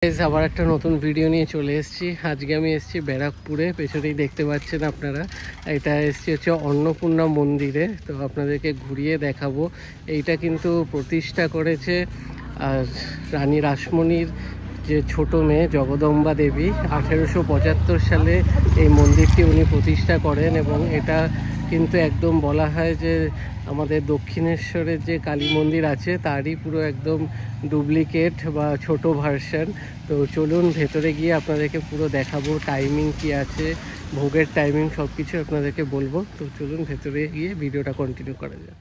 আবার একটা নতুন ভিডিও নিয়ে চলে এসেছি। আজকে আমি এসেছি ব্যারাকপুরে, পেছনেই দেখতে পাচ্ছেন আপনারা। এটা এসেছি হচ্ছে অন্নপূর্ণা মন্দিরে, তো আপনাদেরকে ঘুরিয়ে দেখাবো। এইটা কিন্তু প্রতিষ্ঠা করেছে রানী রাসমণির যে ছোট মেয়ে জগদম্বা দেবী। 1875 সালে এই মন্দিরটি উনি প্রতিষ্ঠা করেন এবং এটা কিন্তু একদম বলা হয় যে আমাদের দক্ষিণেশ্বরের যে কালী মন্দির আছে তারই পুরো একদম ডুপ্লিকেট বা ছোট ভার্সন। তো চলুন ভেতরে গিয়ে আপনাদেরকে পুরো দেখাবো, টাইমিং কি আছে, ভোগের টাইমিং সব কিছু আপনাদেরকে বলবো। তো চলুন ভেতরে গিয়ে ভিডিওটা কন্টিনিউ করা যাক।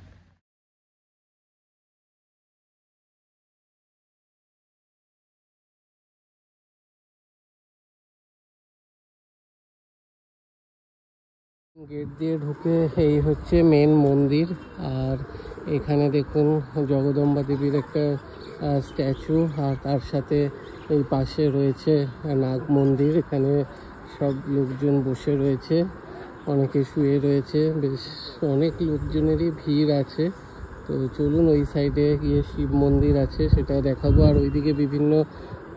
গেট দিয়ে ঢুকে এই হচ্ছে মেন মন্দির। আর এখানে দেখুন জগদম্বা দেবীর একটা স্ট্যাচু, আর তার সাথে এই পাশে রয়েছে নাগ মন্দির। এখানে সব লোকজন বসে রয়েছে, অনেকে শুয়ে রয়েছে, বেশ অনেক লোকজনেরই ভিড় আছে। তো চলুন ওই সাইডে গিয়ে শিব মন্দির আছে সেটাও দেখাবো, আর ওইদিকে বিভিন্ন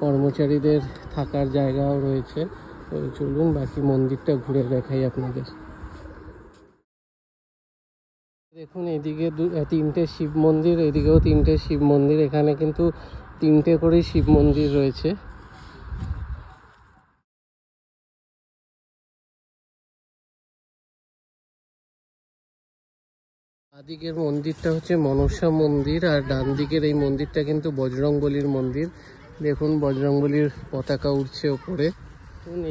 কর্মচারীদের থাকার জায়গাও রয়েছে। তো চলুন বাকি মন্দিরটা ঘুরে দেখাই আপনাদের। দেখুন এদিকে তিনটে শিব মন্দির, এদিকেও তিনটে শিব মন্দির। এখানে কিন্তু তিনটে করে শিব মন্দির রয়েছে। বাঁদিকের মন্দিরটা হচ্ছে মনসা মন্দির, আর ডান দিকের এই মন্দিরটা কিন্তু বজরংবলীর মন্দির। দেখুন বজরংবলীর পতাকা উঠছে ওপরে।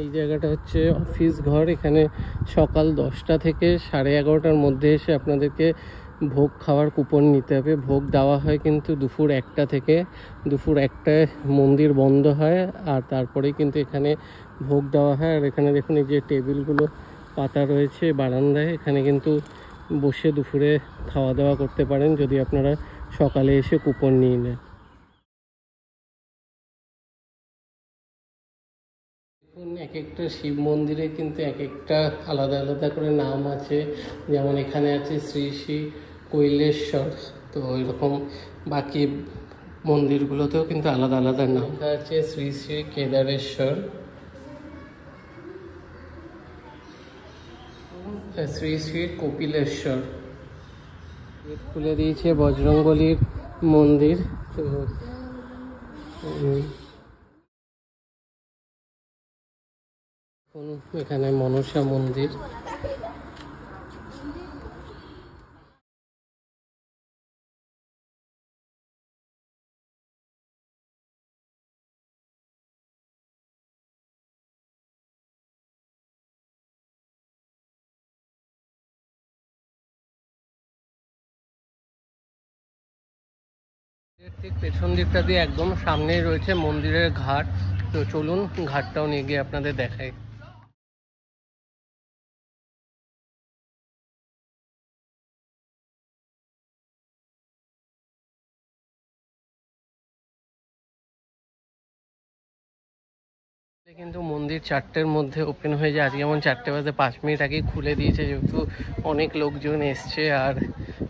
এই জায়গাটা হচ্ছে অফিস ঘর। এখানে সকাল 10টা থেকে 11:30টার মধ্যে এসে আপনাদেরকে ভোগ খাওয়ার কুপন নিতে হবে। ভোগ দেওয়া হয় কিন্তু দুপুর 1টা থেকে। দুপুর 1টায় মন্দির বন্ধ হয়, আর তারপরেই কিন্তু এখানে ভোগ দেওয়া হয়। আর এখানে দেখুন এই যে টেবিলগুলো পাতা রয়েছে বারান্দায়, এখানে কিন্তু বসে দুপুরে খাওয়া দাওয়া করতে পারেন যদি আপনারা সকালে এসে কুপন নিয়ে নেন। এক একটা শিব মন্দিরে কিন্তু এক একটা আলাদা আলাদা করে নাম আছে। যেমন এখানে আছে শ্রী শ্রী কৈলেশ্বর, তো ওইরকম বাকি মন্দিরগুলোতেও কিন্তু আলাদা আলাদা নাম আছে। শ্রী শ্রী কেদারেশ্বর, শ্রী শ্রী কপিলেশ্বর। খুলে দিয়েছে বজরংবলীর মন্দির। তো এখানে মনসা মন্দির। ঠিক পেছন দিকটা দিয়ে একদম সামনেই রয়েছে মন্দিরের ঘাট। তো চলুন ঘাটটাও নিয়ে গিয়ে আপনাদের দেখাই। কিন্তু মন্দির 4টের মধ্যে ওপেন হয়ে যায়। আজ যেমন 4টে বাজে 5 মিনিট আগেই খুলে দিয়েছে, যেহেতু অনেক লোকজন এসছে। আর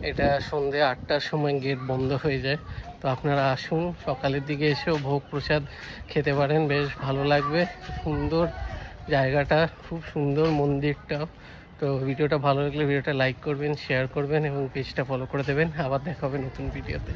এটা সন্ধে 8টার সময় গেট বন্ধ হয়ে যায়। তো আপনারা আসুন, সকালের দিকে এসেও ভোগ প্রসাদ খেতে পারেন, বেশ ভালো লাগবে। সুন্দর জায়গাটা, খুব সুন্দর মন্দিরটাও। তো ভিডিওটা ভালো লাগলে ভিডিওটা লাইক করবেন, শেয়ার করবেন এবং পেজটা ফলো করে দেবেন। আবার দেখা হবে নতুন ভিডিওতে।